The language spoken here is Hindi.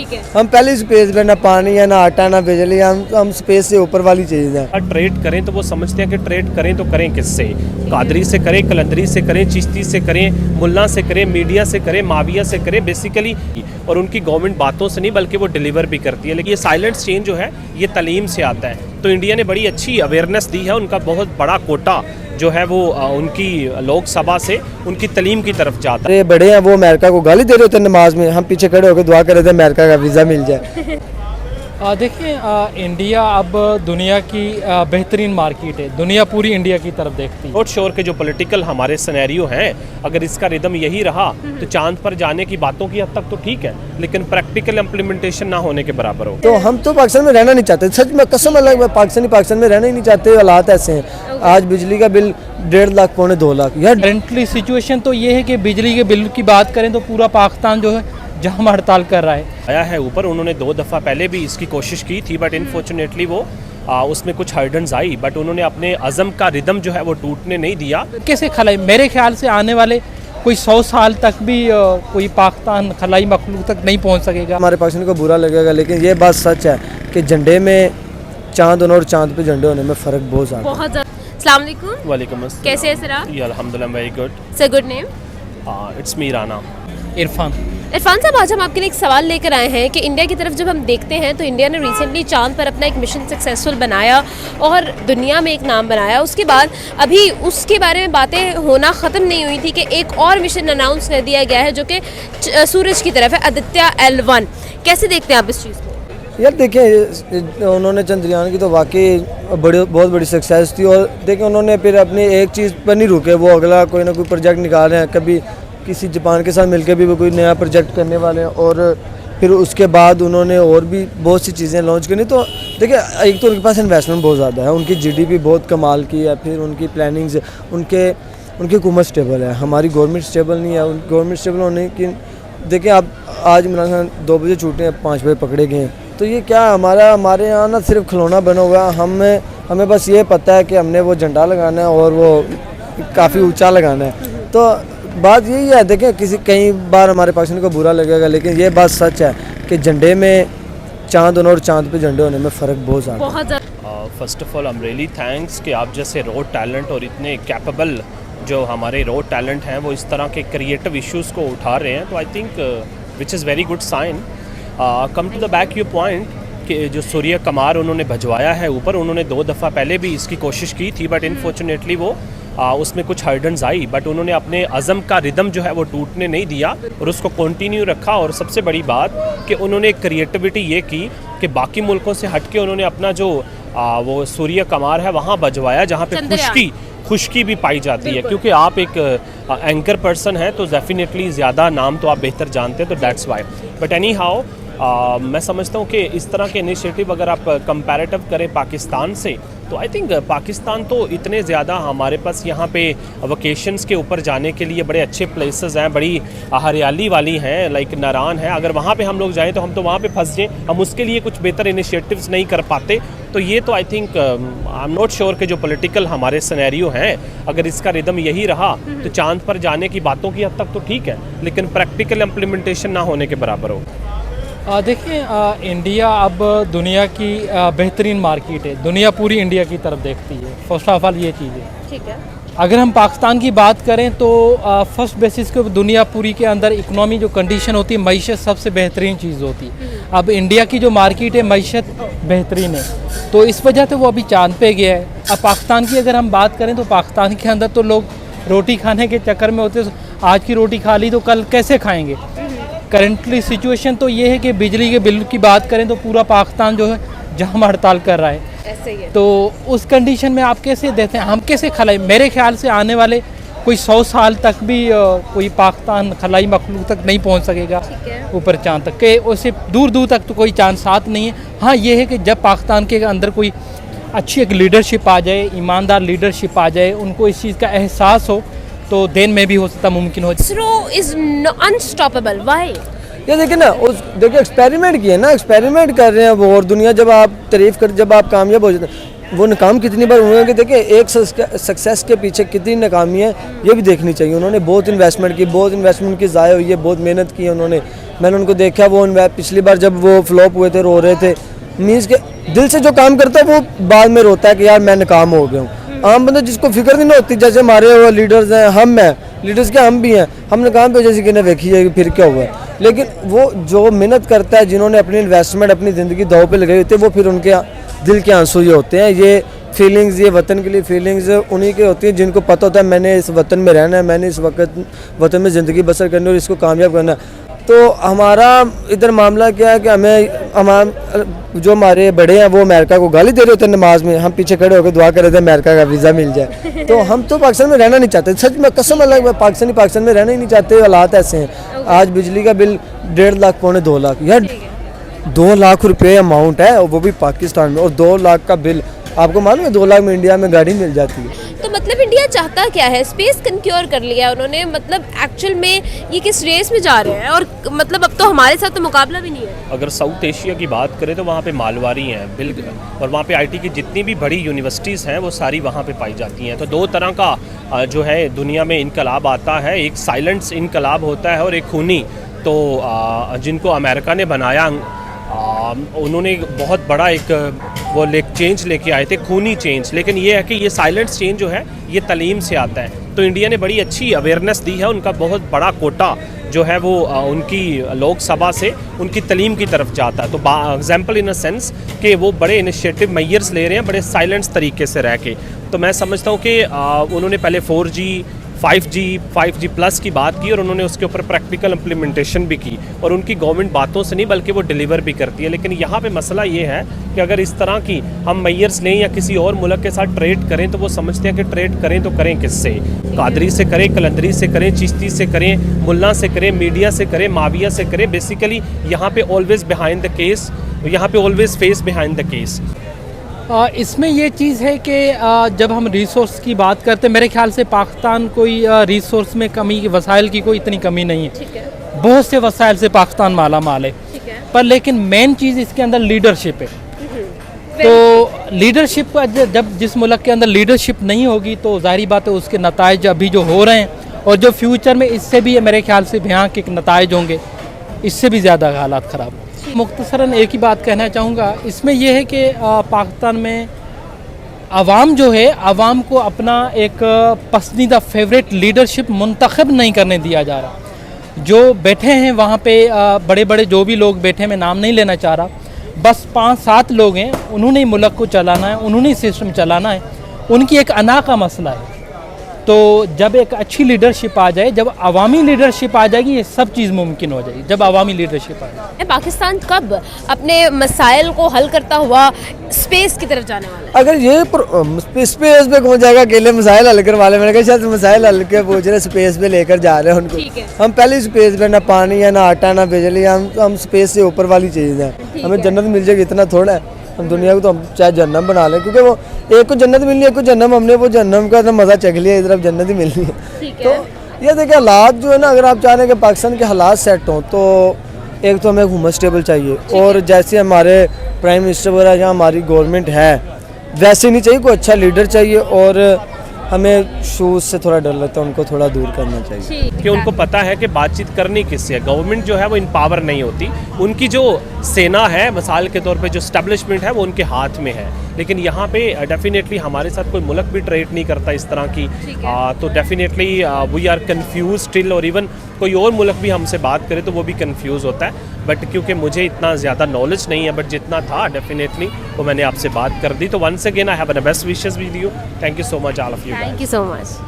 ठीक है। हम पहले स्पेस पे, ना पानी है, ना आटा, ना बिजली, हम स्पेस से ऊपर वाली चीज़ है। ट्रेड करें तो वो समझते हैं कि ट्रेड करें तो करें किससे, कादरी से करें, कलंदरी से करें, चिश्ती से करें, मुल्ला से करें, मीडिया से करें, माविया से करें बेसिकली। और उनकी गवर्नमेंट बातों से नहीं बल्कि वो डिलीवर भी करती है। लेकिन ये साइलेंट चेंज जो है ये तालीम से आता है। तो इंडिया ने बड़ी अच्छी अवेयरनेस दी है। उनका बहुत बड़ा कोटा जो है वो उनकी लोकसभा से उनकी तालीम की तरफ जाता है। ये बड़े हैं, वो अमेरिका को गाली दे रहे थे नमाज में, हम पीछे खड़े होकर दुआ कर रहे थे अमेरिका का वीज़ा मिल जाए। देखिए, इंडिया अब दुनिया की बेहतरीन मार्केट है। दुनिया पूरी इंडिया की तरफ देखती है। नॉट श्योर के जो पॉलिटिकल हमारे सिनेरियो हैं, अगर इसका रिदम यही रहा तो चांद पर जाने की बातों की हद तक तो ठीक है, लेकिन प्रैक्टिकल इम्प्लीमेंटेशन ना होने के बराबर हो। तो हम तो पाकिस्तान में रहना नहीं चाहते, सच में कसम अलग, पाकिस्तान में रहना ही नहीं चाहते। हालात ऐसे हैं, आज बिजली का बिल 1.5 लाख पौने 2 लाख यार। करेंटली सिचुएशन तो ये है कि बिजली के बिल की बात करें तो पूरा पाकिस्तान जो है जाम हड़ताल कर रहा है। आया है ऊपर। उन्होंने 2 दफ़ा पहले भी इसकी कोशिश की थी, बट इनफॉर्चुनेटली वो उसमें कुछ हर्डन्स आई, बट उन्होंने अपने अज़म का रिदम जो है वो टूटने नहीं दिया। कैसे खलाई, मेरे ख्याल से आने वाले कोई 100 साल तक भी कोई पाकिस्तान खलाई मखलूक तक नहीं पहुंच सकेगा। हमारे पाकिस्तान को बुरा लगेगा, लेकिन ये बात सच है कि झंडे में चांद होने और चांद पे झंडे होने में फ़र्क बहुत ज़्यादा। बहुत ज़्यादा। अस्सलाम वालेकुम। वालेकुम अस्सलाम। कैसे हैं सर आप? अल्हम्दुलिल्लाह very good. Sir good name? It's me Rana. Irfan साहब, आज हम आपके लिए एक सवाल लेकर आए हैं कि इंडिया की तरफ जब हम देखते हैं तो इंडिया ने रिसेंटली चांद पर अपना एक मिशन सक्सेसफुल बनाया और दुनिया में एक नाम बनाया। उसके बाद अभी उसके बारे में बातें होना ख़त्म नहीं हुई थी कि एक और मिशन अनाउंस कर दिया गया है जो कि सूरज की तरफ है, आदित्य L1। कैसे देखते हैं आप इस चीज़ को? यार देखिए, उन्होंने चंद्रयान की तो वाकई बहुत बड़ी सक्सेस थी। और देखिए, उन्होंने फिर अपनी एक चीज़ पर नहीं रुके, वो अगला कोई ना कोई प्रोजेक्ट निकाल रहे हैं। कभी किसी जापान के साथ मिलकर भी वो कोई नया प्रोजेक्ट करने वाले हैं, और फिर उसके बाद उन्होंने और भी बहुत सी चीज़ें लॉन्च करनी। तो देखिए, एक तो उनके पास इन्वेस्टमेंट बहुत ज़्यादा है, उनकी GDP बहुत कमाल की है, फिर उनकी प्लानिंग्स, उनकी हुकूमत स्टेबल है। हमारी गवर्नमेंट स्टेबल नहीं है। गवर्नमेंट स्टेबल होने की देखिए, आप आज इमरान खान 2 बजे छूटे हैं, 5 बजे पकड़े गए हैं। तो ये क्या हमारे यहाँ ना सिर्फ खिलौना बना हुआ है। हमें बस ये पता है कि हमने वो झंडा लगाना है और वो काफ़ी ऊंचा लगाना है। तो बात यही है, देखें कई बार हमारे पाकिस्तान को बुरा लगेगा, लेकिन ये बात सच है कि झंडे में चांद होने और चांद पे झंडे होने में फ़र्क बहुत ज़्यादा। First of all I am really thanks कि आप जैसे रो टैलेंट और इतने कैपेबल जो हमारे रो टैलेंट हैं वो इस तरह के क्रिएटिव इश्यूज़ को उठा रहे हैं। तो I think which is very good sign. Come to the back your point कि जो सूर्य कमार उन्होंने भिजवाया है ऊपर, उन्होंने 2 दफ़ा पहले भी इसकी कोशिश की थी, बट इनफॉर्चुनेटली वो उसमें कुछ हर्डन्स आई, बट उन्होंने अपने अज़म का रिदम जो है वो टूटने नहीं दिया और उसको कंटिन्यू रखा। और सबसे बड़ी बात कि उन्होंने क्रिएटिविटी ये की कि बाकी मुल्कों से हट के उन्होंने अपना जो वो सूर्य कमार है वहाँ भिजवाया जहाँ पे खुशकी भी पाई जाती है। क्योंकि आप एक एंकर पर्सन हैं तो डेफिनेटली ज़्यादा नाम तो आप बेहतर जानते हैं, तो that's why. But any how मैं समझता हूँ कि इस तरह के इनिशिएटिव अगर आप कंपैरेटिव करें पाकिस्तान से, तो आई थिंक पाकिस्तान तो इतने ज़्यादा हमारे पास यहाँ पे वकेशंस के ऊपर जाने के लिए बड़े अच्छे प्लेसेस हैं, बड़ी हरियाली वाली हैं, लाइक नारान है। अगर वहाँ पे हम लोग जाएं तो हम तो वहाँ पे फंस जाएं, हम उसके लिए कुछ बेहतर इनिशिएटिव्स नहीं कर पाते। तो ये तो I think I am not sure के जो पॉलिटिकल हमारे सिनेरियो हैं, अगर इसका रिदम यही रहा तो चांद पर जाने की बातों की हद तक तो ठीक है, लेकिन प्रैक्टिकल इम्प्लीमेंटेशन ना होने के बराबर हो। देखिए, इंडिया अब दुनिया की बेहतरीन मार्केट है। दुनिया पूरी इंडिया की तरफ देखती है। फर्स्ट ऑफ ऑल ये चीज़ है। ठीक है। अगर हम पाकिस्तान की बात करें तो फर्स्ट बेसिस के दुनिया पूरी के अंदर इकोनॉमी जो कंडीशन होती है, मईशत सबसे बेहतरीन चीज़ होती है। अब इंडिया की जो मार्केट है मईशत बेहतरीन है, तो इस वजह से वो अभी चांद पे गया है। अब पाकिस्तान की अगर हम बात करें तो पाकिस्तान के अंदर तो लोग रोटी खाने के चक्कर में होते, आज की रोटी खा ली तो कल कैसे खाएँगे। करेंटली सिचुएशन तो ये है कि बिजली के बिल की बात करें तो पूरा पाकिस्तान जो है जाम हड़ताल कर रहा है। ऐसे ही है। तो उस कंडीशन में आप कैसे देते हैं, हम कैसे खलाई, मेरे ख्याल से आने वाले कोई 100 साल तक भी कोई पाकिस्तान खलाई मखलूक तक नहीं पहुंच सकेगा ऊपर चांद तक के। उससे दूर दूर तक तो कोई चांद साथ नहीं है। हाँ, ये है कि जब पाकिस्तान के अंदर कोई अच्छी एक लीडरशिप आ जाए, ईमानदार लीडरशिप आ जाए, उनको इस चीज़ का एहसास हो, तो देन में भी हो सकता मुमकिन हो। ISRO is unstoppable. व्हाई? ये देखिए ना, देखिए एक्सपेरिमेंट किए ना, एक्सपेरिमेंट कर रहे हैं वो। और दुनिया जब आप तारीफ कर, जब आप कामयाब हो जाते हैं, वो नाकाम कितनी बार हुए हैं कि देखिए एक सक्सेस के पीछे कितनी नाकामी है ये भी देखनी चाहिए। उन्होंने बहुत इन्वेस्टमेंट की ज़ाया हुई है, बहुत मेहनत की है उन्होंने। मैंने उनको देखा, वो पिछली बार जब वो फ्लॉप हुए थे रो रहे थे। मीन्स के दिल से जो काम करता है वो बाद में रोता है कि यार मैं नाकाम हो गया हूँ। आम बंदा जिसको फिक्र नहीं होती, जैसे हमारे वो लीडर्स हैं, हम हैं लीडर्स के, हम भी हैं, हम नाकाम पे जैसे कि ने देखी है फिर क्या हुआ है। लेकिन वो जो मेहनत करता है, जिन्होंने अपनी इन्वेस्टमेंट अपनी ज़िंदगी दांव पे लगाई होती है, वो फिर उनके दिल के आंसू ये होते हैं। ये फीलिंग्स, ये वतन के लिए फीलिंग्स उन्हीं की होती हैं जिनको पता होता है मैंने इस वतन में रहना है, मैंने इस वक्त वतन में ज़िंदगी बसर करनी है और इसको कामयाब करना है। तो हमारा इधर मामला क्या है कि जो हमारे बड़े हैं वो अमेरिका को गाली दे रहे होते हैं नमाज में, हम पीछे खड़े होकर दुआ कर रहे थे अमेरिका का वीज़ा मिल जाए। तो हम तो पाकिस्तान में रहना नहीं चाहते, सच में कसम अल्लाह की, पाकिस्तान में रहना ही नहीं चाहते। हालात ऐसे हैं। आज बिजली का बिल 1.5 लाख पौने 2 लाख, यार 2 लाख रुपये अमाउंट है, वो भी पाकिस्तान में। और 2 लाख का बिल, आपको मालूम है 2 लाख में इंडिया में गाड़ी मिल जाती है। तो मतलब इंडिया चाहता क्या है? स्पेस कंक्योर कर लिया उन्होंने, मतलब एक्चुअल में ये किस रेस में जा रहे हैं? और मतलब अब तो हमारे साथ तो मुकाबला भी नहीं है। अगर साउथ एशिया की बात करें तो वहाँ पे मालवारी हैं बिल्कुल, और वहाँ पे आईटी की जितनी भी बड़ी यूनिवर्सिटीज़ हैं वो सारी वहाँ पे पाई जाती हैं। तो 2 तरह का जो है दुनिया में इनकलाब आता है, एक साइलेंट इनकलाब होता है और एक खूनी। तो जिनको अमेरिका ने बनाया, उन्होंने बहुत बड़ा एक वो चेंज लेके आए थे, खूनी चेंज। लेकिन ये है कि ये साइलेंट चेंज जो है ये तलीम से आता है। तो इंडिया ने बड़ी अच्छी अवेयरनेस दी है, उनका बहुत बड़ा कोटा जो है वो उनकी लोकसभा से उनकी तलीम की तरफ जाता है। तो एग्जाम्पल इन अ सेंस कि वो बड़े इनिशिएटिव मेजर्स ले रहे हैं बड़े साइलेंट तरीके से रह के। तो मैं समझता हूँ कि उन्होंने पहले 4G 5G प्लस की बात की और उन्होंने उसके ऊपर प्रैक्टिकल इम्प्लीमेंटेशन भी की, और उनकी गवर्नमेंट बातों से नहीं बल्कि वो डिलीवर भी करती है। लेकिन यहाँ पे मसला ये है कि अगर इस तरह की हम मेजर्स लें या किसी और मुल्क के साथ ट्रेड करें तो वो समझते हैं कि ट्रेड करें तो करें किससे? कादरी से करें, कलंदरी से करें, चिश्ती से करें, मुल्ला से करें, मीडिया से करें, माविया से करें। बेसिकली यहाँ पे ऑलवेज बिहाइंड द केस, यहाँ पे always face behind the case. इसमें ये चीज़ है कि जब हम रिसोर्स की बात करते हैं, मेरे ख्याल से पाकिस्तान कोई रिसोर्स में कमी, वसाइल की कोई इतनी कमी नहीं है। ठीक है। बहुत से वसाइल से पाकिस्तान माला माल है। ठीक है। पर लेकिन मेन चीज़ इसके अंदर लीडरशिप है। तो लीडरशिप का जब जिस मुल्क के अंदर लीडरशिप नहीं होगी तो जाहिर बात है उसके नताइज अभी जो हो रहे हैं और जो फ्यूचर में इससे भी मेरे ख्याल से भयानक के नताइज होंगे, इससे भी ज़्यादा हालात ख़राब। मुख्तसरन एक ही बात कहना चाहूँगा, इसमें यह है कि पाकिस्तान में आवाम जो है, आवाम को अपना एक पसंदीदा फेवरेट लीडरशिप मुंतखब नहीं करने दिया जा रहा। जो बैठे हैं वहाँ पे बड़े बड़े जो भी लोग बैठे, मैं नाम नहीं लेना चाह रहा, बस 5-7 लोग हैं, उन्होंने ही मुल्क को चलाना है, उन्होंने ही सिस्टम चलाना है, उनकी एक अना का मसला है। तो जब एक अच्छी लीडरशिप आ जाए, जब अवामी लीडरशिप आ जाएगी, ये सब चीज़ मुमकिन हो जाएगी। जब अवामी लीडरशिप आ जाए, पाकिस्तान कब अपने मसाइल को हल करता हुआ स्पेस की तरफ जाने वाला है? अगर ये स्पेस पे पहुंच जाएगा, अकेले मसाइल हल करवा ले, मैंने कहा शायद मसाइल हल के पूछ रहे, स्पेस पे लेकर जा रहे हैं उनको। हम पहले स्पेस पे, ना पानी है, ना आटा, ना बिजली, हम स्पेस से ऊपर वाली चीज़ है। हमें जन्नत मिल जाएगी, इतना थोड़ा है। हम दुनिया को तो हम चाहे जन्नत बना लें, क्योंकि वो एक को जन्नत मिलनी है, एक को जन्नत, हमने वो जन्नत का तो मज़ा चख लिया, इधर अब जन्नत ही मिलनी है। तो ये देखिए हालात जो है ना, अगर आप चाह रहे हैं कि पाकिस्तान के हालात सेट हों तो एक तो हमें हुकूमत स्टेबल चाहिए, और जैसे हमारे प्राइम मिनिस्टर वगैरह जहाँ हमारी गवर्नमेंट है वैसे नहीं चाहिए, कोई अच्छा लीडर चाहिए। और हमें शूज से थोड़ा डर लगता है, उनको थोड़ा दूर करना चाहिए कि उनको पता है कि बातचीत करनी किससे है। गवर्नमेंट जो है वो इम्पावर नहीं होती, उनकी जो सेना है मिसाल के तौर पे, जो स्टैब्लिशमेंट है वो उनके हाथ में है। लेकिन यहाँ पे डेफिनेटली हमारे साथ कोई मुल्क भी ट्रेड नहीं करता इस तरह की, तो definitely we are confuse still. और इवन कोई और मुल्क भी हमसे बात करे तो वो भी कंफ्यूज होता है। बट क्योंकि मुझे इतना ज़्यादा नॉलेज नहीं है, बट जितना था डेफिनेटली वो मैंने आपसे बात कर दी। तो once again I have the best wishes with you. Thank you so much all of you. Thank you so much.